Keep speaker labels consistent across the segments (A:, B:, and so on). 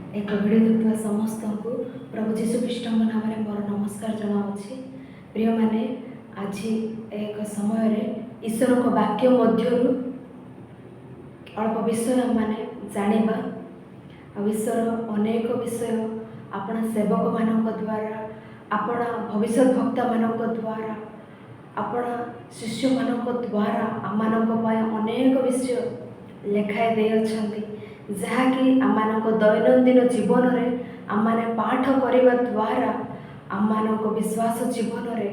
A: एक भिडियो देखुवा समस्त को प्रभु जीशु ख्रीष्ट नाम मोर नमस्कार जनावि। प्रिय माने आज एक समय रे ईश्वर को वाक्य मध्य अल्प विषय माने जानिबा। ईश्वर अनेक विषय आपण सेवक मानक द्वारा आपण भविष्य भक्त मानक द्वारा आपण शिष्य मानक द्वारा आम अनेक विषय लेखाए दे अछंती, जहाँकि आम दैनंदिन जीवन में आम पाठ करने द्वारा आम विश्वास जीवन में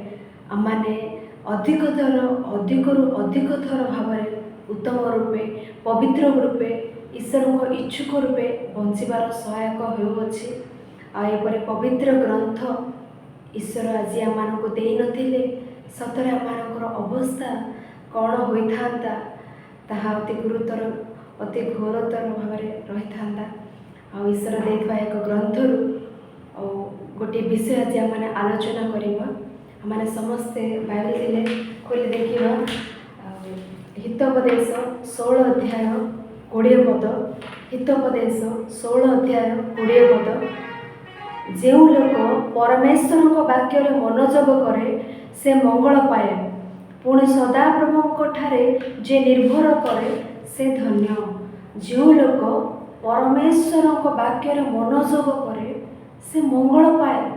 A: आम अधिकतर भाव उत्तम रूपे पवित्र रूपे ईश्वर को इच्छुक रूपे बंचार सहायक होउछि। आपर पवित्र ग्रंथ ईश्वर आज आम को दे नथिले सतरे आम अवस्था कौन होता ताहा अति गुरुतर अति घोरतर भाव रही था। ईश्वर देवा एक ग्रंथर गोटे विषय आज आम आलोचना करवा। आम समस्ते बाइबल दिले खोली देखा हितोपदेश 16 अध्याय 20 पद। हितोपदेश 16 अध्याय 20 पद। जो लोक परमेश्वर वाक्य मनोजोग करे से मंगल पाए, पुणी सदाप्रभु ठारे जे निर्भर करे से धन्य। जो लोक परमेश्वर वाक्य मनोजोग करे से मंगल पाए।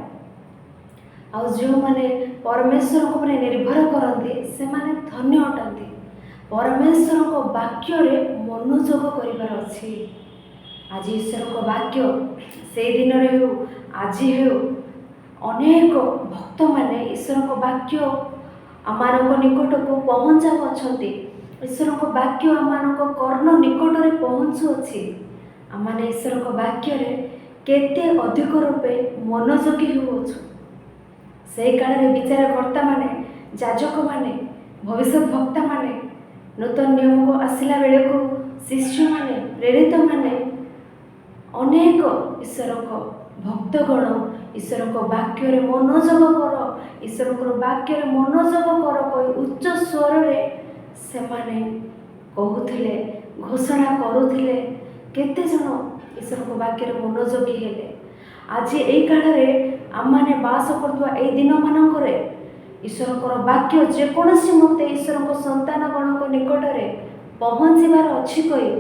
A: आ जो माने परमेश्वर को माने निर्भर करते से माने धन्य अटंती। परमेश्वर को वाक्य मनोजोग करिवार अछि। आज ईश्वर को वाक्य से दिन रे हो आज हो अनेक भक्त माने ईश्वर को वाक्य आम निकट को पहुँचाऊ अच्छी। ईश्वर को वाक्य आम कर्ण निकट में पहुँचुअछि। आम ईश्वर को वाक्य केते अधिक रूपे मनोजोगी होउछु। से काल विचारकर्ता माने जाजक माने भविष्य भक्ता माने नूतन नियम को आसला बेले को शिष्य माने प्रेरित माने अनेक ईश्वर को भक्तगण ईश्वर को वाक्य मनोजोग कर, ईश्वर को वाक्य मनोजोग कर कोई उच्च स्वर से माने कहूथिले घोषणा करुथिले। केते जन ईश्वर को वाक्य मनोजोगी हेले। आज यही काल आम मैंने बास करथुआ ए दिन मानकरे ईश्वर को वाक्य जेकोसी मत ईश्वर को संतान गण को निकट में पहुँचबार अच्छी कही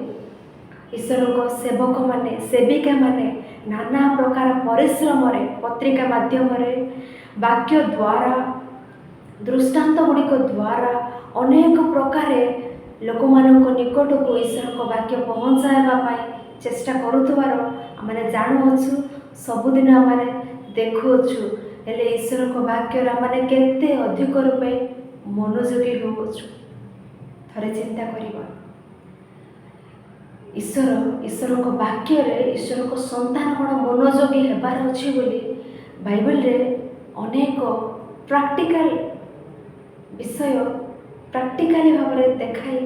A: ईश्वर को सेवक माने सेविका माने नाना प्रकार परिश्रम पत्रिका माध्यम वाक्य द्वारा दृष्टांत गुड़िक द्वारा अनेक प्रकार लोक मानक निकट को ईश्वर को वाक्य पहुँचाइबा चेष्टा करुथबार आमने जानुअछु। सबुदिन आमने देखुअछु। हेले ईश्वर को वाक्य आमने केते अधिक रूपे मनोजोगी होउछु। थरे चिंता करिबा। ईश्वर को वाक्य ईश्वर को संतान गण मनोजोगी हेबार अछि बोली बाइबल रे अनेक प्रैक्टिकल विषय प्रैक्टिकली भाव में देखाई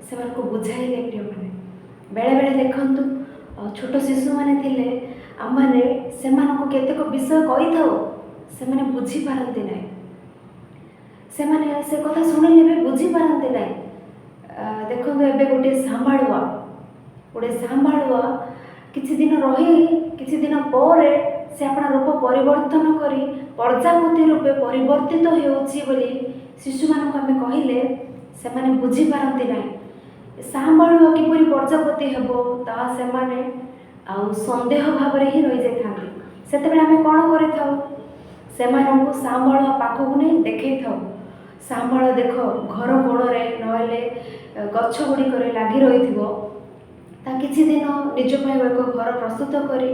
A: से बुझाइले। प्रिय माने बेले बेले देखंतु छोट शिशु माने थिले आमने से केतेक विषय कही था से माने बुझी पारंती नहीं। से माने से कथा शुणिले भी बुझी पारंती नहीं। देखो एबे गोटे सांभाळुआ किछि दिन रही किछि दिन पर से अपना रूप परिवर्तन करी प्रजापति रूपे परिवर्तित होउछि बोली शिशु मानक आमे कहिले से माने बुझी पारंती नहीं। सांभाळुआ किपरि प्रजापति हेबो ता से माने आ संदेह भाव रे ही रही जाय थांती। सेते बेले आमे कोन करि थाउ से मानक सांभाळुआ पाखु नै देखै थाउ। सांभाळ देखो घर कोण रे नहले गछ गुडी करे लागि रहिथिबो ता किछि दिन निज पाई एक घर प्रस्तुत करी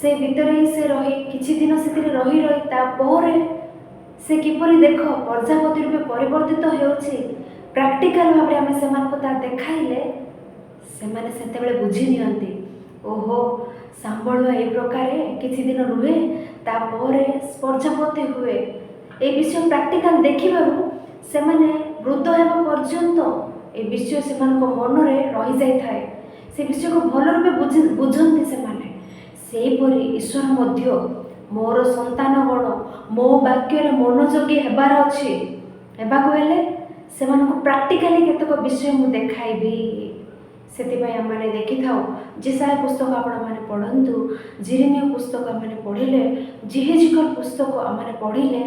A: से भीतर ही से रही किछि दिन से रही ता पोरे से किपरि देख प्रजापति रूपे परिवर्तित होउछि। प्रैक्टिकल भाव में आमे सेमान को ता देखाइले से माने सेते बेले बुझी नियंती। ओहो सांभाळुआ ए प्रकार किछि दिन रुहे ता पोरे प्रजापति हुए। ए विषय प्रैक्टिकल देखिबारु से माने वृद्ध हेबा पर्यंत ए विषय सेमान को मन रे रही जाय थाए। से विषय को भल रूपे बुझंती से माने सेहीपरि ईश्वर मध्य मोर संतान गण मो वाक्य मनोजोगी हेबार अछि। हेबाको हेले सेमानकु प्रैक्टिकली केतक विषय मु देखाइबी। से आम देखी था जेसाया पुस्तक आपण मैंने पढ़ंतु जिरेमिया पुस्तक आम पढ़िले, जिहेजिकल पुस्तक आम पढ़िले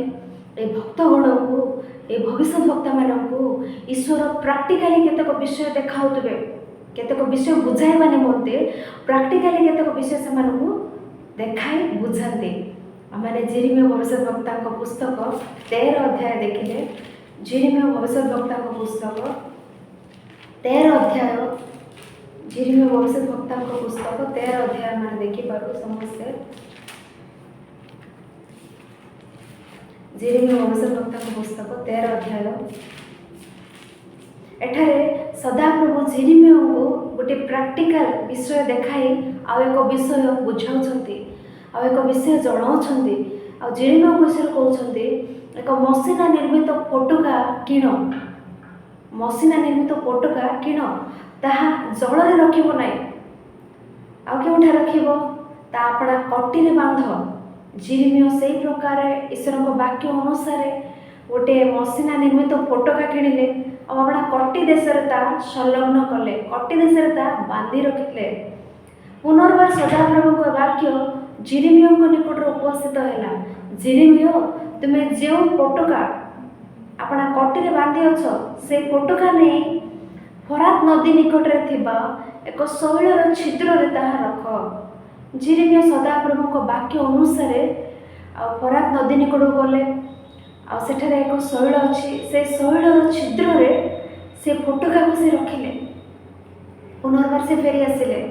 A: ए भक्तगण को, ए भविष्य भक्ता मानू ईश्वर प्राक्टिकाली केतक विषय देखाउतबे, केतक विषय बुझाइबा निमंते प्राक्टिकाली केतक विषय से देखाई बुझाते। आमने जिरेमिया भविष्य भक्ता पुस्तक 13 अध्याय देखिले, जिरेमिया भविष्य भक्ता पुस्तक 13 अध्याय, जिरेमिया भविष्य भक्ता पुस्तक 13 अध्याय मान देखिपारू समस्ते। जिरेमिया भविष्य भक्ता पुस्तक 13 अध्याय, एठारे सदाप्रभु जिरेमिया को गोटे प्राक्टिकल विषय देखाई आउ एक विषय बुझाउछंती, आउ एक विषय जणाउछंती। आ जिरेमिया विषय कहउछंती एक मशीना निर्मित पटुका किण, मशीना निर्मित पटुका किण, ताहा जलरे रखिबो नाही, आ केउठा रखिबो ता आपणा कट्टी बांध। जिरेमिया से प्रकार ईश्वर वाक्य अनुसार गोटे मशीना निर्मित पटुका किणिले, अपना कट्टी देश संलग्न कले, कट्टी देश बांधि रखिले। पुनर्बार सदाप्रभु वाक्य जिरेमिया निकट उपस्थित है। जिरेमिया तुम्हें जो पटुका अपना कट्टी बांधि अछ से पटुका नहीं फरात नदी निकट एक शैलर छिद्र रख। जिरेमिया सदाप्रभु वाक्य अनुसार फरात नदी निकट गले, आठे एक शैल अच्छी, से शैलर छिद्र से पटुका को से रखिले। पुनर्बार से फेरी आसिले।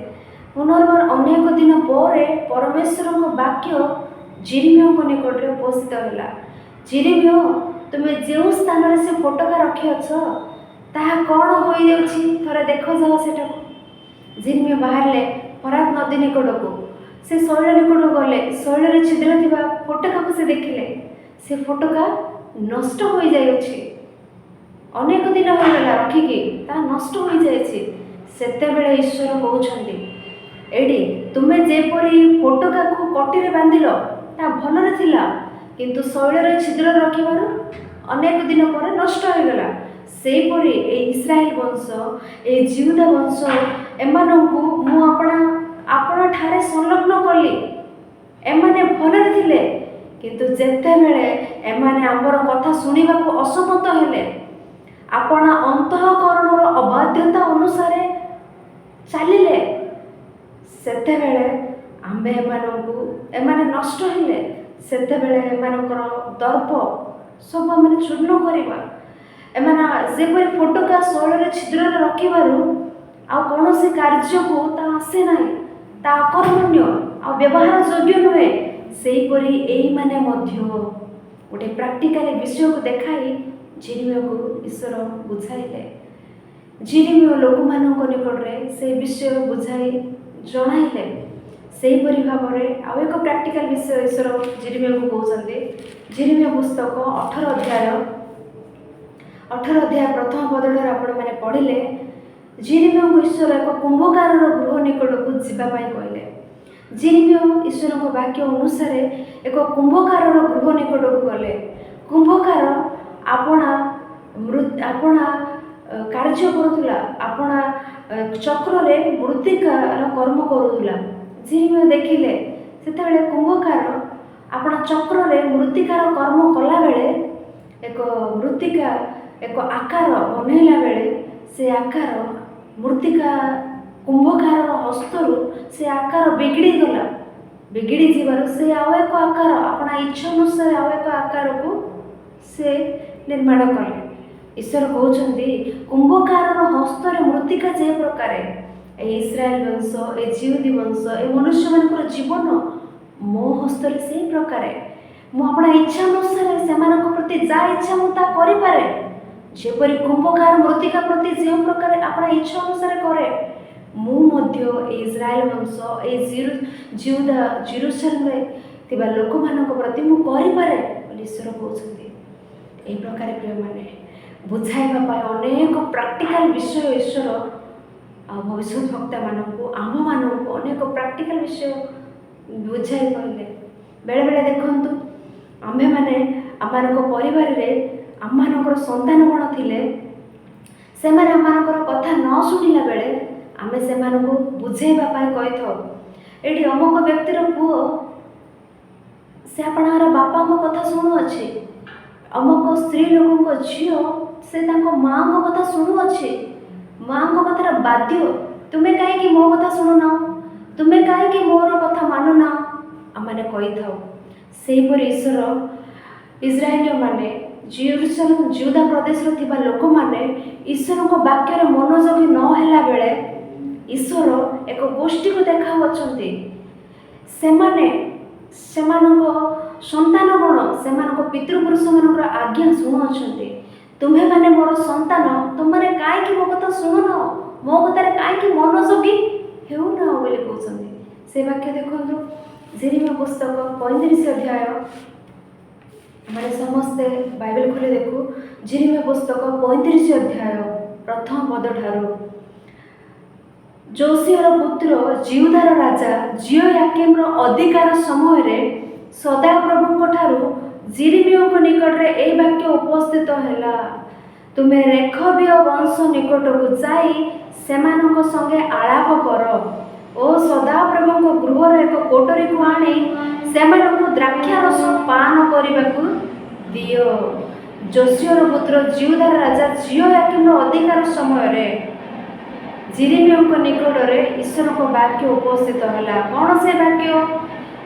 A: पुनर्बार अनेक दिन पर परमेश्वर वाक्य जिरेमिया निकट उपस्थित है। जिरेमिया तुम्हें जो स्थान से पटुका रखी अछ ताहा कौन हो थे देख जाओ सेटा। जिरेमिया बाहर फरात नदी निकट को, से शैल निकट गले, शैलर छिद्र थी पटुका को से देखिले। से पटुका नष्ट हो जाइए, अनेक दिन होगा रखिकी ता नष्ट हो जाए। सेतेबेले ईश्वर कहउछंती एडी तुम्हें जेपरी पटुका को कट्टी बांधिल ता भलरे थिला, किंतु शैलर छिद्र रखिबारु अनेक दिन पर नष्ट हो गला। सेपरी ए इस्राएल वंश, ए जिहुदा वंश एमानंकु मु आपणा ठारे संलग्न कली। एमाने भलरे थिले, किंतु जेतेबेले एमाने आमर कथा सुनिबा को असमत हेले, आपणा अंतःकरणर अबाध्यता अनुसार चलिले, सेतेबेले आम्बे एमाने नष्ट हेले। सेतेबेले एमानकर दर्प सब आम चूर्ण करवा। एमाने जेपरि पटुका शैलर छिद्र रखिबारु आ कौनसी कार्य को ता आसे नाही, ता अकर्मण्य आ व्यवहार योग्य नुहे, सेहीपरि एई माने मध्य गोटे प्राक्टिकल विषय को देखाई जिरेमिया को ईश्वर बुझाइले। जिरेमिया लोक मानक निकट से विषय बुझाई जणाइले। सेहीपरि भाव में आउ एक प्राक्टिकल विषय ईश्वर जिरेमिया को कहते। जिरेमिया पुस्तक 18 अध्याय प्रथम पदर आपण मैंने पढ़िले। जिरेमिया को ईश्वर एक कुंभकार गृह निकट को जावाई कहले। जिरेमिया ईश्वर वाक्य अनुसार एक कुंभकार गृह निकट को गले। कुंभकार आपणा कार्य करुला, आपणा चक्र मृत्तिकार कर्म करुला। जिरेमिया देखिले सेतेबेले कुंभकार आपणा चक्र मृत्तिकार कर्म कला बेले एक मृत्तिका एक आकार बनैला बेले से आकार मृत्तिका कुंभकार हस्तरु से आकार बिगड़ी गला। बिगड़ी जीवार से आउ एक आकार अपना इच्छा अनुसार आउ एक आकार को से निर्माण कले। ईश्वर कहते कुंभकार हस्तर मृत्तिका जे प्रकार इस्राएल वंश, ए जिहुदी वंश, ए मनुष्य मान जीवन मो हस्तर से प्रकार मु अपना इच्छा अनुसार से प्रति जा इच्छा मुझे करें। जेपरी कुंभकार मृत्तिका प्रति जो प्रकार अपना इच्छा अनुसार करे, मु इस्राएल वंश ए जिहुदा जेरुसलेम थिबा लोक मानक प्रति मु करिपारे बोली ईश्वर कहउछन्ती। एही प्रकार प्रिय माने बुझाइबा पाए अनेक प्राक्टिकल विषय ईश्वर आ भविष्य भक्ता मानक आम मानक अनेक प्राक्टिकल विषय बुझाई कहले। बेले बेले देखंतु आम्भे माने आमानक परिवार रे आमानकर संतान गण थिले, सेमाने आमानकर कथा न सुनिला बेले आमे सेमानकु बुझाइबा पाए कहिथाउ। ଏଠି ଅମୁକ ବ୍ୟକ୍ତିର ପୁଅ ସେ ଆପଣଙ୍କର ବାପାଙ୍କ କଥା ଶୁଣୁଅଛି, ଅମୁକ ସ୍ତ୍ରୀ ଲୋକଙ୍କ ଝିଅ ସେ ତାଙ୍କ ମାଆଙ୍କ କଥା ଶୁଣୁଅଛି, ମାଆଙ୍କ କଥାରେ ବାଧ୍ୟ। ତୁମେ କାହିଁକି ମୋ କଥା ଶୁଣୁନ, ତୁମେ କାହିଁକି ମୋର କଥା ମାନୁନ, ଆମମାନେ କହିଥାଉ। ସେହିପରି ଈଶ୍ୱର ଇସ୍ରାଏଲୀୟମାନେ ଜେରୁସାଲେମ ଯୁଦା ପ୍ରଦେଶରେ ଥିବା ଲୋକମାନେ ଈଶ୍ୱରଙ୍କ ବାକ୍ୟରେ ମନୋଯୋଗୀ ନ ହେଲା ବେଳେ ଈଶ୍ୱର ଏକ ଗୋଷ୍ଠୀକୁ ଦେଖାଉଅଛନ୍ତି। ସେମାନେ ସେମାନଙ୍କ ସନ୍ତାନଗଣ ସେମାନଙ୍କ ପିତୃପୁରୁଷମାନଙ୍କର ଆଜ୍ଞା ଶୁଣୁଅଛନ୍ତି। ତୁମ୍ଭେମାନେ ମୋର ସନ୍ତାନ, ତୁମମାନେ କାହିଁକି ମୋ କଥା ଶୁଣୁନ, ମୋ କଥାରେ କାହିଁକି ମନୋଯୋଗୀ ହେଉନ ବୋଲି କହୁଛନ୍ତି। ସେ ବାକ୍ୟ ଦେଖନ୍ତୁ, ଯେରେମିୟା ପୁସ୍ତକ 35 ଅଧ୍ୟାୟ। ଆମେ ସମସ୍ତେ ବାଇବେଲ ଖୋଲି ଦେଖୁ। ଯେରେମିୟା ପୁସ୍ତକ 35 ଅଧ୍ୟାୟ ପ୍ରଥମ ପଦଠାରୁ। ଯୋସିଆର ପୁତ୍ର ଜିହୁଦାର ରାଜା ଜିହୋୟାକିମର ଅଧିକାର ସମୟରେ ସଦାପ୍ରଭୁଙ୍କ ଠାରୁ ଯେରେମିୟାଙ୍କ ନିକଟରେ ଏହି ବାକ୍ୟ ଉପସ୍ଥିତ ହେଲା। ତୁମେ ରେଖବୀୟ ବଂଶ ନିକଟକୁ ଯାଇ ସେମାନଙ୍କ ସଙ୍ଗେ ଆଳାପ କର ଓ ସଦାପ୍ରଭୁଙ୍କ ଗୃହର ଏକ କୋଠରୀକୁ ଆଣି ସେମାନଙ୍କୁ ଦ୍ରାକ୍ଷାରସ ପାନ କରିବାକୁ ଦିଅ। ଯୋସିଆର ପୁତ୍ର ଜିହୁଦାର ରାଜା ଜିହୋୟାକିମର ଅଧିକାର ସମୟରେ ଯେରେମିୟାଙ୍କ ନିକଟରେ ଈଶ୍ୱରଙ୍କ ବାକ୍ୟ ଉପସ୍ଥିତ ହେଲା। କ'ଣ ସେ ବାକ୍ୟ?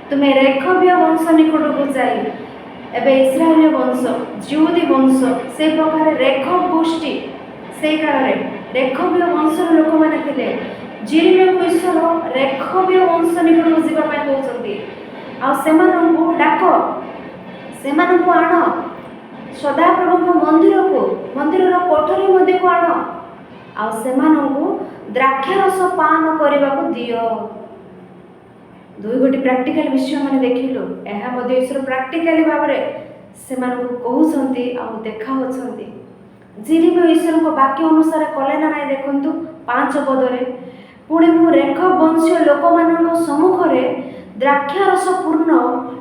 A: ତୁମେ ରେଖବୀୟ ବଂଶ ନିକଟକୁ ଯାଇ, ଏବେ ଇସ୍ରାଏଲୀୟ ବଂଶ, ଜିହୁଦୀ ବଂଶ, ସେ ପ୍ରକାର ରେଖବ ଗୋଷ୍ଠୀ, ସେଇ କାଳରେ ରେଖବୀୟ ବଂଶର ଲୋକମାନେ ଥିଲେ। ଯେରେମିୟାଙ୍କୁ ଈଶ୍ୱର ରେଖବୀୟ ବଂଶ ନିକଟକୁ ଯିବା ପାଇଁ କହୁଛନ୍ତି। ଆଉ ସେମାନଙ୍କୁ ଡାକ, ସେମାନଙ୍କୁ ଆଣ ସଦାପ୍ରଭୁଙ୍କ ମନ୍ଦିରକୁ, ମନ୍ଦିରର କୋଠରୀ ମଧ୍ୟକୁ ଆଣ, ଆଉ ସେମାନଙ୍କୁ ଦ୍ରାକ୍ଷାରସ ପାନ କରିବାକୁ ଦିଅ। ଦୁଇ ଗୋଟି ପ୍ରାକ୍ଟିକାଲ ବିଷୟ ମାନେ ଦେଖିଲୁ। ଏହା ମଧ୍ୟ ଈଶ୍ୱର ପ୍ରାକ୍ଟିକାଲି ଭାବରେ ସେମାନଙ୍କୁ କହୁଛନ୍ତି ଆଉ ଦେଖାଉଛନ୍ତି। ଯେରେମିୟା ଈଶ୍ୱରଙ୍କ ବାକ୍ୟ ଅନୁସାରେ କଲେ ନା ନାହିଁ ଦେଖନ୍ତୁ 5 ପଦରେ। ପୁଣି ମୁଁ ରେଖବ ବଂଶୀୟ ଲୋକମାନଙ୍କ ସମ୍ମୁଖରେ ଦ୍ରାକ୍ଷାରସ ପୂର୍ଣ୍ଣ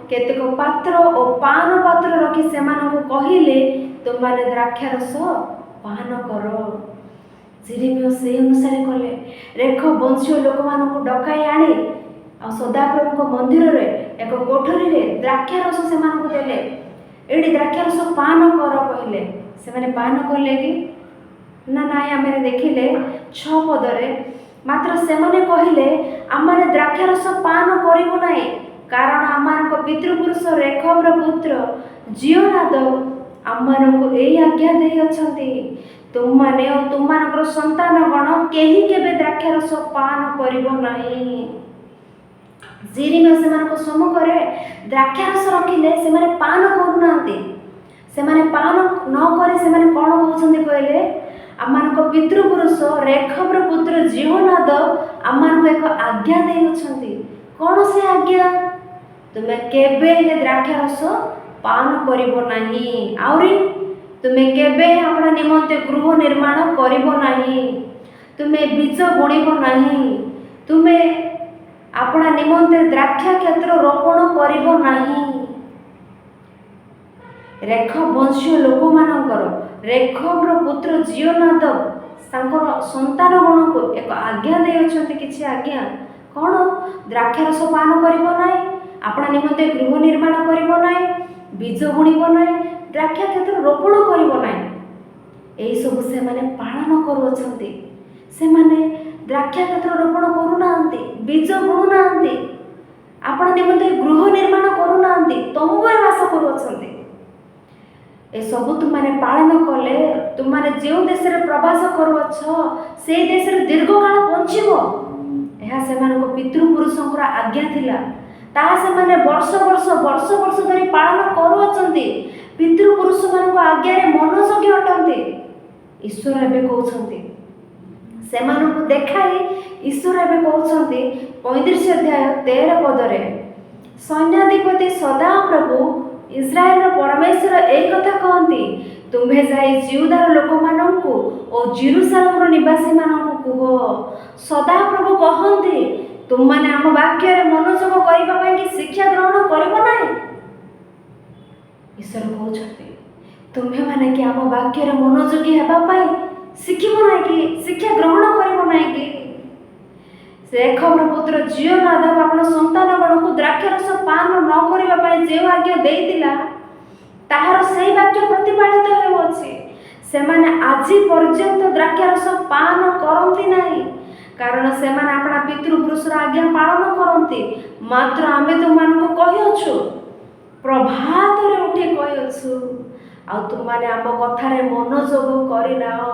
A: କେତେକ ପାତ୍ର ଓ ପାନ ପାତ୍ର ରଖି ସେମାନଙ୍କୁ କହିଲେ, ତୁମମାନେ ଦ୍ରାକ୍ଷାରସ ପାନ କର। ଯେରେମିୟା ସେହି ଅନୁସାରେ କଲେ। ରେଖବ ବଂଶୀୟ ଲୋକମାନଙ୍କୁ ଡକାଇ ଆଣି ଆଉ ସଦାପ୍ରଭୁଙ୍କ ମନ୍ଦିରରେ ଏକ କୋଠରୀରେ ଦ୍ରାକ୍ଷାରସ ସେମାନଙ୍କୁ ଦେଲେ। ଏଠି ଦ୍ରାକ୍ଷାରସ ପାନ କର କହିଲେ। ସେମାନେ ପାନ କଲେ କି ନା ନାହିଁ ଆମେ ଦେଖିଲେ 6 ପଦରେ। ମାତ୍ର ସେମାନେ କହିଲେ, ଆମମାନେ ଦ୍ରାକ୍ଷାରସ ପାନ କରିବୁ ନାହିଁ, କାରଣ ଆମମାନଙ୍କ ପିତୃପୁରୁଷ ରେଖବର ପୁତ୍ର ଜିହୋନାଦାବ ଆମମାନଙ୍କୁ ଏହି ଆଜ୍ଞା ଦେଇଅଛନ୍ତି, ତୁମମାନେ ଓ ତୁମମାନଙ୍କର ସନ୍ତାନଗଣ କେହି କେବେ ଦ୍ରାକ୍ଷାରସ ପାନ କରିବ ନାହିଁ। ଯେରେମିୟା ସେମାନଙ୍କ ସମ୍ମୁଖରେ ଦ୍ରାକ୍ଷାରସ ରଖିଲେ, ସେମାନେ ପାନ କରୁନାହାନ୍ତି। ସେମାନେ ପାନ ନ କରି ସେମାନେ କ'ଣ କହୁଛନ୍ତି କହିଲେ, ଆମମାନଙ୍କ ପିତୃପୁରୁଷ ରେଖବର ପୁତ୍ର ଜିହୋନାଦାବ ଆମମାନଙ୍କୁ ଏକ ଆଜ୍ଞା ଦେଇଅଛନ୍ତି। କ'ଣ ସେ ଆଜ୍ଞା? ତୁମେ କେବେ ହେଲେ ଦ୍ରାକ୍ଷାରସ ପାନ କରିବ ନାହିଁ। ଆହୁରି ତୁମେ କେବେ ଆପଣ ନିମନ୍ତେ ଗୃହ ନିର୍ମାଣ କରିବ ନାହିଁ, ତୁମେ ବୀଜ ବୁଣିବ ନାହିଁ, ତୁମେ ଆପଣ ନିମନ୍ତେ ଦ୍ରାକ୍ଷା କ୍ଷେତ୍ର ରୋପଣ କରିବ ନାହିଁ। ରେଖବ ବଂଶୀୟ ଲୋକମାନଙ୍କର ରେଖବର ପୁତ୍ର ଜିହୋନାଦାବ ତାଙ୍କର ସନ୍ତାନଗଣକୁ ଏକ ଆଜ୍ଞା ଦେଇଅଛନ୍ତି। କିଛି ଆଜ୍ଞା କ'ଣ? ଦ୍ରାକ୍ଷାରସ ପାନ କରିବ ନାହିଁ, ଆପଣ ନିମନ୍ତେ ଗୃହ ନିର୍ମାଣ କରିବ ନାହିଁ, ବୀଜ ବୁଣିବ ନାହିଁ, ଦ୍ରାକ୍ଷା କ୍ଷେତ୍ର ରୋପଣ କରିବ ନାହିଁ। ଏହିସବୁ ସେମାନେ ପାଳନ କରୁଅଛନ୍ତି। ସେମାନେ ଦ୍ରାକ୍ଷା କ୍ଷେତ୍ର ରୋପଣ କରୁନାହାନ୍ତି, ବୀଜ ବୁଣୁନାହାନ୍ତି, ଆପଣ ନିମନ୍ତେ ଗୃହ ନିର୍ମାଣ କରୁନାହାନ୍ତି, ତମ୍ବୁରେ ବାସ କରୁଅଛନ୍ତି। ଏସବୁ ତୁମମାନେ ପାଳନ କଲେ ତୁମମାନେ ଯେଉଁ ଦେଶରେ ପ୍ରବାସ କରୁଅଛ ସେହି ଦେଶରେ ଦୀର୍ଘକାଳ ବଞ୍ଚିବ। ଏହା ସେମାନଙ୍କ ପିତୃପୁରୁଷଙ୍କର ଆଜ୍ଞା ଥିଲା। ତାହା ସେମାନେ ବର୍ଷ ବର୍ଷ ଧରି ପାଳନ କରୁଅଛନ୍ତି। ପିତୃପୁରୁଷମାନଙ୍କ ଆଜ୍ଞାରେ ମନୋଯୋଗୀ ଅଟନ୍ତି। ଈଶ୍ୱର ଏବେ କହୁଛନ୍ତି, ସେମାନଙ୍କୁ ଦେଖାଇ ଈଶ୍ୱର ଏବେ କହୁଛନ୍ତି 35 ଅଧ୍ୟାୟ 13 ପଦରେ, ସୈନ୍ୟାଧିପତି ସଦାପ୍ରଭୁ ଇସ୍ରାଏଲର ପରମେଶ୍ୱର ଏହି କଥା କହନ୍ତି, ତୁମ୍ଭେ ଯାଇ ଜିହୁଦାର ଲୋକମାନଙ୍କୁ ଓ ଜେରୁସାଲେମର ନିବାସୀମାନଙ୍କୁ କୁହ, ସଦାପ୍ରଭୁ କହନ୍ତି, ତୁମମାନେ ଆମ ବାକ୍ୟରେ ମନୋଯୋଗ କରିବା ପାଇଁ କି ଶିକ୍ଷା ଗ୍ରହଣ କରିବ ନାହିଁ। ଈଶ୍ୱର କହୁଛନ୍ତି, ତୁମ୍ଭେମାନେ କି ଆମ ବାକ୍ୟରେ ମନୋଯୋଗୀ ହେବା ପାଇଁ ଶିଖିବ ନାହିଁ କି, ଶିକ୍ଷା ଗ୍ରହଣ କରିବ ନାହିଁ କି? ରେଖବର ପୁତ୍ର ଜିଓନାଦାବ ଆପଣ ସନ୍ତାନଗଣକୁ ଦ୍ରାକ୍ଷାରସ ପାନ ନ କରିବା ପାଇଁ ଯେଉଁ ଆଜ୍ଞା ଦେଇଥିଲା ତାହାର ସେହି ବାକ୍ୟ ପ୍ରତିପାଳିତ ହେଉଅଛି। ସେମାନେ ଆଜି ପର୍ଯ୍ୟନ୍ତ ଦ୍ରାକ୍ଷାରସ ପାନ କରନ୍ତି ନାହିଁ, କାରଣ ସେମାନେ ଆପଣା ପିତୃପୁରୁଷର ଆଜ୍ଞା ପାଳନ କରନ୍ତି। ମାତ୍ର ଆମେ ତୁମମାନଙ୍କୁ କହିଅଛୁ, ପ୍ରଭାତରେ ଉଠି କହିଅଛୁ, ଆଉ ତୁମମାନେ ଆମ କଥାରେ ମନୋଯୋଗ କରିନାଅ।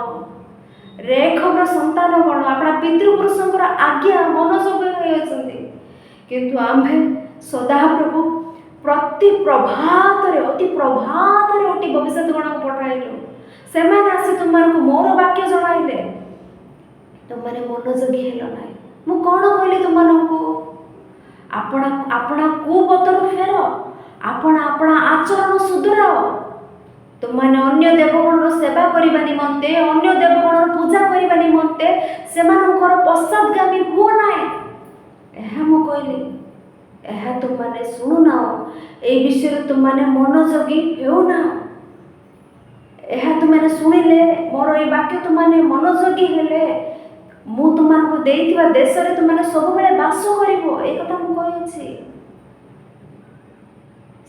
A: ରେଖବର ସନ୍ତାନଗଣ ଆପଣା ପିତୃପୁରୁଷଙ୍କର ଆଜ୍ଞା ମନୋଯୋଗ ହେଉଛନ୍ତି, କିନ୍ତୁ ଆମ୍ଭେ ସଦାପ୍ରଭୁ ଅତି ପ୍ରଭାତରେ ଉଠି ଭବିଷ୍ୟତଗଣକୁ ପଠାଇଲୁ। ସେମାନେ ଆସି ତୁମମାନଙ୍କୁ ମୋର ବାକ୍ୟ ଜଣାଇଲେ, ତୁମମାନେ ମନୋଯୋଗୀ ହେଲ ନାହିଁ। ମୁଁ କ'ଣ କହିଲି ତୁମମାନଙ୍କୁ? ଆପଣା କୁପଥରୁ ଫେର, ଆପଣା ଆଚରଣ ସୁଧରାଅ। ତୁମମାନେ ଅନ୍ୟ ଦେବଗଣର ସେବା କରିବା ନିମନ୍ତେ, ଅନ୍ୟ ଦେବଗଣର ପୂଜା କରିବା ନିମନ୍ତେ ସେମାନଙ୍କର ପଶ୍ଚାତଗାମୀ ହୁଅ ନାହିଁ, ଏହା ମୁଁ କହିଲି। ଏହା ତୁମମାନେ ଶୁଣୁନାହ, ଏହି ବିଷୟରେ ତୁମମାନେ ମନୋଯୋଗୀ ହେଉନାହ। ଏହା ତୁମମାନେ ଶୁଣିଲେ, ମୋର ଏହି ବାକ୍ୟ ତୁମମାନେ ମନୋଯୋଗୀ ହେଲେ, ମୁଁ ତୁମମାନଙ୍କୁ ଦେଇଥିବା ଦେଶରେ ତୁମମାନେ ସବୁବେଳେ ବାସ କରିବ, এই କଥା ମୁଁ କହିଅଛି।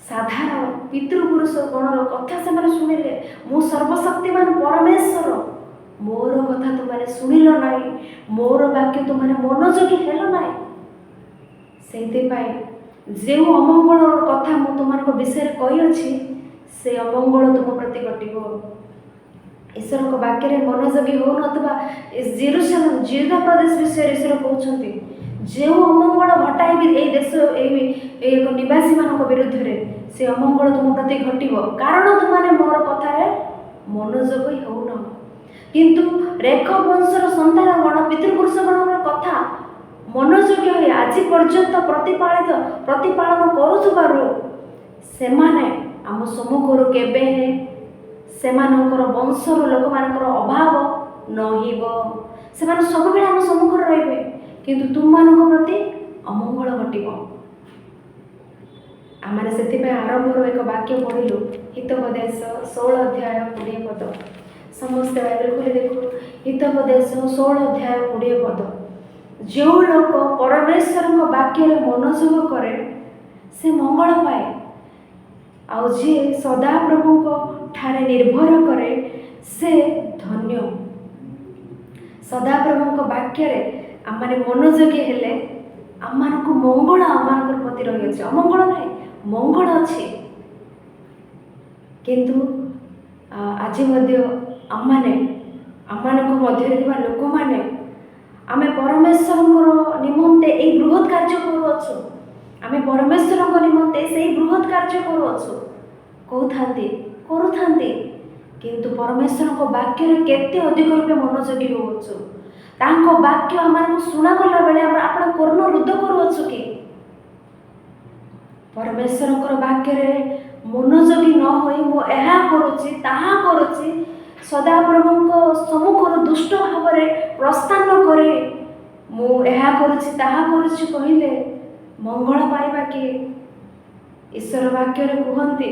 A: ସାଧାରଣ ପିତୃପୁରୁଷ ଗଣର କଥା ସେମାନେ ଶୁଣିଲେ, ମୁଁ ସର୍ବଶକ୍ତିମାନ ପରମେଶ୍ୱର, ମୋର କଥା ତୁମମାନେ ଶୁଣିଲ ନାହିଁ, ମୋର ବାକ୍ୟ ତୁମମାନେ ମନୋଯୋଗୀ ହେଲ ନାହିଁ। ସେଇଥିପାଇଁ ଯେଉଁ ଅମଙ୍ଗଳର କଥା ମୁଁ ତୁମମାନଙ୍କ ବିଷୟରେ କହିଅଛି, ସେ ଅମଙ୍ଗଳ ତୁମ ପ୍ରତି ଘଟିବ। ଈଶ୍ୱରଙ୍କ ବାକ୍ୟରେ ମନୋଯୋଗୀ ହେଉନଥିବା ଜେରୁସାଲେମ ଜିହୁଦା ପ୍ରଦେଶ ବିଷୟରେ ଈଶ୍ୱର କହୁଛନ୍ତି, ଯେଉଁ ଅମଙ୍ଗଳ ଘଟାଇବି ଏହି ଦେଶ ଏହି ନିବାସୀମାନଙ୍କ ବିରୁଦ୍ଧରେ, ସେ ଅମଙ୍ଗଳ ତୁମ ପ୍ରତି ଘଟିବ, କାରଣ ତୁମମାନେ ମୋର କଥାରେ ମନୋଯୋଗୀ ହେଉନାହ। କିନ୍ତୁ ରେଖବ ବଂଶର ସନ୍ତାନଗଣ ପିତୃପୁରୁଷଗଣର କଥା ମନୋଯୋଗୀ ହୋଇ ଆଜି ପର୍ଯ୍ୟନ୍ତ ପ୍ରତିପାଳନ କରୁଥିବାରୁ ସେମାନେ ଆମ ସମ୍ମୁଖରୁ କେବେ ସେମାନଙ୍କର ବଂଶର ଲୋକମାନଙ୍କର ଅଭାବ ନହିବ। ସେମାନେ ସବୁବେଳେ ଆମ ସମ୍ମୁଖରେ ରହିବେ, କିନ୍ତୁ ତୁମମାନଙ୍କ ପ୍ରତି ଅମଙ୍ଗଳ ଘଟିବ। ଆମେ ସେଥିପାଇଁ ଆରମ୍ଭରୁ ଏକ ବାକ୍ୟ ପଢ଼ିଲୁ, ହିତୋପଦେଶ 16 ଅଧ୍ୟାୟ 20 ପଦ। ସମସ୍ତେ ବାଇବେଲ ଖୋଲି ଦେଖୁ, ହିତୋପଦେଶ 16 ଅଧ୍ୟାୟ 20 ପଦ। ଯେଉଁ ଲୋକ ପରମେଶ୍ୱରଙ୍କ ବାକ୍ୟରେ ମନୋଯୋଗ କରେ ସେ ମଙ୍ଗଳ ପାଏ, ଆଉ ଯିଏ ସଦାପ୍ରଭୁଙ୍କ ଠାରେ ନିର୍ଭର କରେ ସେ ଧନ୍ୟ। ସଦାପ୍ରଭୁଙ୍କ ବାକ୍ୟରେ ଆମମାନେ ମନୋଯୋଗୀ ହେଲେ ଆମମାନଙ୍କୁ ମଙ୍ଗଳ ଆମମାନଙ୍କ ପ୍ରତି ରହିଅଛି, ଅମଙ୍ଗଳ ନାହିଁ, ମଙ୍ଗଳ ଅଛି। କିନ୍ତୁ ଆଜି ମଧ୍ୟ ଆମମାନଙ୍କ ମଧ୍ୟରେ ଥିବା ଲୋକମାନେ ଆମେ ପରମେଶ୍ୱରଙ୍କର ନିମନ୍ତେ ଏହି ବୃହତ୍ କାର୍ଯ୍ୟ କରୁଅଛୁ, ଆମେ ପରମେଶ୍ୱରଙ୍କ ନିମନ୍ତେ ସେହି ବୃହତ୍ କାର୍ଯ୍ୟ କରୁଥାନ୍ତି, କିନ୍ତୁ ପରମେଶ୍ୱରଙ୍କ ବାକ୍ୟରେ କେତେ ଅଧିକ ରୂପେ ମନୋଯୋଗୀ ହେଉଅଛୁ। ତାଙ୍କ ବାକ୍ୟ ଆମମାନଙ୍କୁ ଶୁଣାଗଲା ବେଳେ ଆପଣ କର୍ଣ୍ଣ ରୁଦ୍ଧ କରୁଅଛୁ କି? ପରମେଶ୍ୱରଙ୍କର ବାକ୍ୟରେ ମନୋଯୋଗୀ ନ ହୋଇ ମୁଁ ଏହା କରୁଛି ତାହା କରୁଛି, ସଦାପ୍ରଭୁଙ୍କ ସମ୍ମୁଖରୁ ଦୁଷ୍ଟ ଭାବରେ ପ୍ରସ୍ଥାନ କରି ମୁଁ ଏହା କରୁଛି ତାହା କରୁଛି କହିଲେ ମଙ୍ଗଳ ପାଇବା କିଏ? ଈଶ୍ୱର ବାକ୍ୟରେ କୁହନ୍ତି,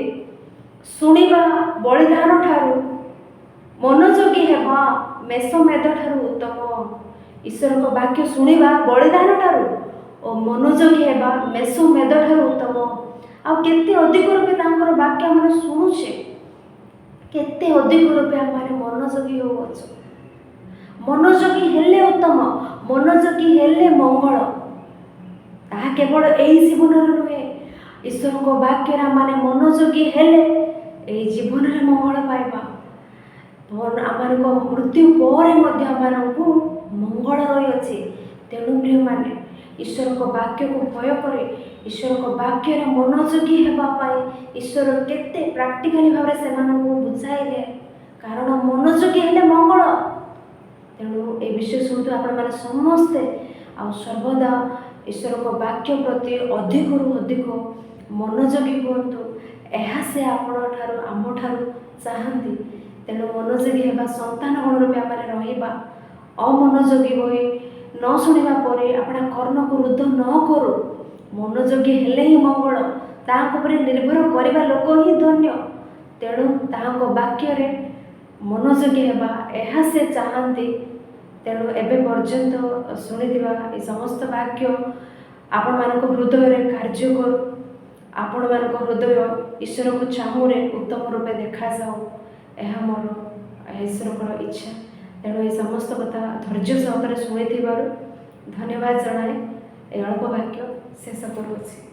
A: ଶୁଣିବା ବଳିଦାନ ଠାରୁ ମନୋଯୋଗୀ ହେବା ମେଷମେଧ ଠାରୁ ଉତ୍ତମ। ଈଶ୍ୱରଙ୍କ ବାକ୍ୟ ଶୁଣିବା ବଳିଦାନ ଠାରୁ ଓ ମନୋଯୋଗୀ ହେବା ମେଷମେଧ ଠାରୁ ଉତ୍ତମ। ଆଉ କେତେ ଅଧିକ ରୂପେ ତାଙ୍କର ବାକ୍ୟ ଆମେ ଶୁଣୁଛେ, କେତେ ଅଧିକ ରୂପେ ଆମେ ମନୋଯୋଗୀ ହେଉଅଛୁ। ମନୋଯୋଗୀ ହେଲେ ଉତ୍ତମ, ମନୋଯୋଗୀ ହେଲେ ମଙ୍ଗଳ। ତାହା କେବଳ ଏହି ଜୀବନରେ ନୁହେଁ, ଈଶ୍ୱରଙ୍କ ବାକ୍ୟରେ ଆମେ ମନୋଯୋଗୀ ହେଲେ ଏହି ଜୀବନରେ ମଙ୍ଗଳ ପାଇବା। ଆମମାନଙ୍କ ମୃତ୍ୟୁ ପରେ ମଧ୍ୟ ଆମମାନଙ୍କୁ ମଙ୍ଗଳ ରହିଅଛି। ତେଣୁ ପ୍ରିୟମାନେ, ଈଶ୍ୱରଙ୍କ ବାକ୍ୟକୁ ଭୟ କରି ଈଶ୍ୱରଙ୍କ ବାକ୍ୟରେ ମନୋଯୋଗୀ ହେବା ପାଇଁ ଈଶ୍ୱର କେତେ ପ୍ରାକ୍ଟିକାଲି ଭାବରେ ସେମାନଙ୍କୁ ବୁଝାଇଲେ, କାରଣ ମନୋଯୋଗୀ ହେଲେ ମଙ୍ଗଳ। ତେଣୁ ଏ ବିଷୟ ଶୁଣୁଥିବା ଆପଣମାନେ ସମସ୍ତେ ଆଉ ସର୍ବଦା ଈଶ୍ୱରଙ୍କ ବାକ୍ୟ ପ୍ରତି ଅଧିକରୁ ଅଧିକ ମନୋଯୋଗୀ ହୁଅନ୍ତୁ, ଏହା ସେ ଆପଣଠାରୁ ଆମଠାରୁ ଚାହାନ୍ତି। ତେଣୁ ମନୋଯୋଗୀ ହେବା ସନ୍ତାନଗଣ ରୂପେ ଆମେ ରହିବା। ଅମନୋଯୋଗୀ ହୋଇ ନ ଶୁଣିବା ପରେ ଆପଣ କର୍ଣ୍ଣକୁ ରୁଦ୍ଧ ନ କରୁ, ମନୋଯୋଗୀ ହେଲେ ହିଁ ମଙ୍ଗଳ। ତାଙ୍କ ଉପରେ ନିର୍ଭର କରିବା ଲୋକ ହିଁ ଧନ୍ୟ। ତେଣୁ ତାଙ୍କ ବାକ୍ୟରେ ମନୋଯୋଗୀ ହେବା ଏହା ସେ ଚାହାନ୍ତି। ତେଣୁ ଏବେ ପର୍ଯ୍ୟନ୍ତ ଶୁଣିଥିବା ଏ ସମସ୍ତ ବାକ୍ୟ ଆପଣମାନଙ୍କ ହୃଦୟରେ କାର୍ଯ୍ୟ କରୁ, ଆପଣମାନଙ୍କ ହୃଦୟ ଈଶ୍ୱରଙ୍କ ଚାହୁଁରେ ଉତ୍ତମ ରୂପେ ଦେଖାଯାଉ, ଏହା ମୋର ଈଶ୍ୱରଙ୍କର ଇଚ୍ଛା। ତେଣୁ ଏ ସମସ୍ତ କଥା ଧୈର୍ଯ୍ୟ ସହକାରେ ଶୁଣିଥିବାରୁ ଧନ୍ୟବାଦ ଜଣାଏ ଏ ଅଳ୍ପ ବାକ୍ୟ ଶେଷ କରୁଅଛି।